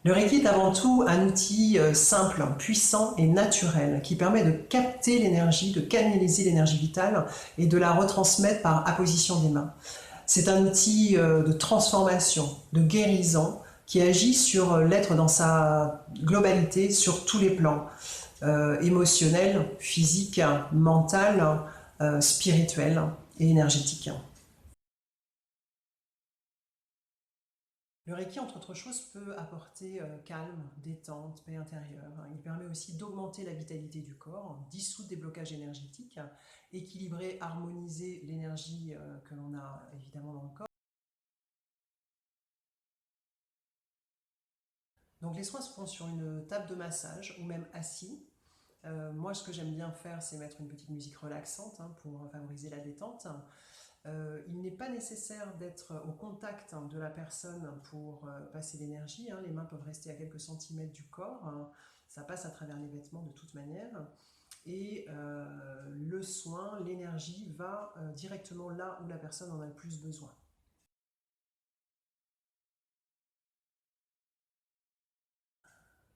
Le Reiki est avant tout un outil simple, puissant et naturel qui permet de capter l'énergie, de canaliser l'énergie vitale et de la retransmettre par apposition des mains. C'est un outil de transformation, de guérison qui agit sur l'être dans sa globalité, sur tous les plans, émotionnel, physique, mental, spirituel et énergétique. Le Reiki, entre autres choses, peut apporter calme, détente, paix intérieure. Il permet aussi d'augmenter la vitalité du corps, dissoudre des blocages énergétiques, équilibrer, harmoniser l'énergie que l'on a évidemment dans le corps. Donc les soins se font sur une table de massage ou même assis. Moi, ce que j'aime bien faire, c'est mettre une petite musique relaxante pour favoriser la détente. Il n'est pas nécessaire d'être au contact de la personne pour passer l'énergie. Les mains peuvent rester à quelques centimètres du corps. Ça passe à travers les vêtements de toute manière. Et le soin, l'énergie va directement là où la personne en a le plus besoin.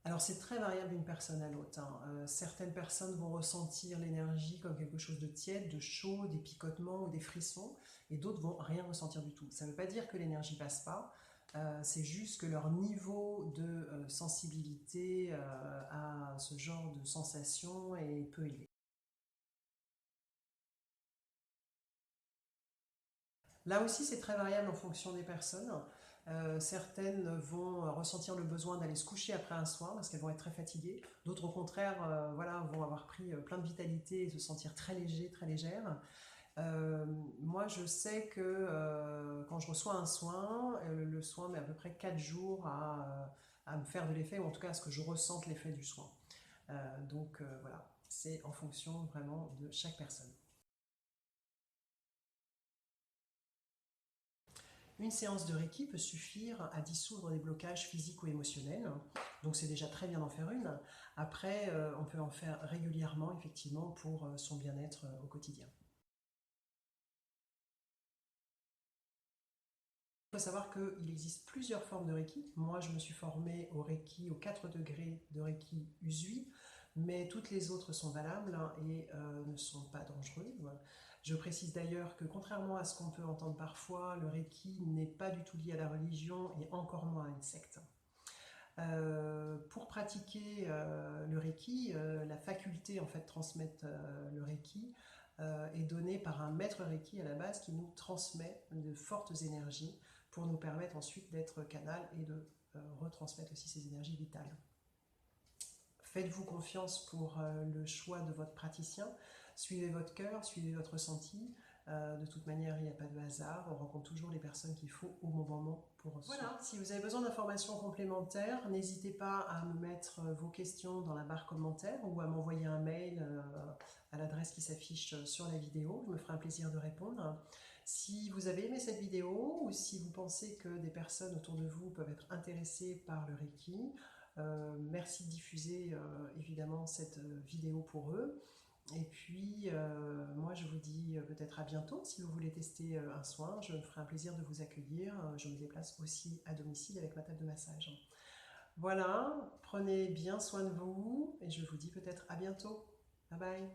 Alors c'est très variable d'une personne à l'autre. Certaines personnes vont ressentir l'énergie comme quelque chose de tiède, de chaud, des picotements ou des frissons, et d'autres vont rien ressentir du tout. Ça ne veut pas dire que l'énergie passe pas, c'est juste que leur niveau de sensibilité à ce genre de sensation est peu élevé. Là aussi, c'est très variable en fonction des personnes. Certaines vont ressentir le besoin d'aller se coucher après un soin parce qu'elles vont être très fatiguées. D'autres, au contraire, voilà, vont avoir pris plein de vitalité et se sentir très léger, très légères. Euh, Moi, je sais que quand je reçois un soin, le soin met à peu près 4 jours à me faire de l'effet, ou en tout cas à ce que je ressente l'effet du soin. Voilà, c'est en fonction vraiment de chaque personne. Une séance de Reiki peut suffire à dissoudre des blocages physiques ou émotionnels, donc c'est déjà très bien d'en faire une. Après, on peut en faire régulièrement, effectivement, pour son bien-être au quotidien. Il faut savoir qu'il existe plusieurs formes de Reiki. Moi, je me suis formée au Reiki, aux 4 degrés de Reiki Usui, mais toutes les autres sont valables et ne sont pas dangereuses. Je précise d'ailleurs que contrairement à ce qu'on peut entendre parfois, le Reiki n'est pas du tout lié à la religion et encore moins à une secte. Pour pratiquer le Reiki, la faculté en fait de transmettre le Reiki est donnée par un maître Reiki à la base qui nous transmet de fortes énergies pour nous permettre ensuite d'être canal et de retransmettre aussi ces énergies vitales. Faites-vous confiance pour le choix de votre praticien. Suivez votre cœur, suivez votre ressenti. De toute manière, il n'y a pas de hasard. On rencontre toujours les personnes qu'il faut au bon moment pour soi. Voilà, si vous avez besoin d'informations complémentaires, n'hésitez pas à me mettre vos questions dans la barre commentaire ou à m'envoyer un mail à l'adresse qui s'affiche sur la vidéo. Je me ferai un plaisir de répondre. Si vous avez aimé cette vidéo ou si vous pensez que des personnes autour de vous peuvent être intéressées par le Reiki, merci de diffuser évidemment cette vidéo pour eux. Et puis, moi, je vous dis peut-être à bientôt. Si vous voulez tester un soin, je me ferai un plaisir de vous accueillir. Je me déplace aussi à domicile avec ma table de massage. Voilà, prenez bien soin de vous et je vous dis peut-être à bientôt. Bye bye.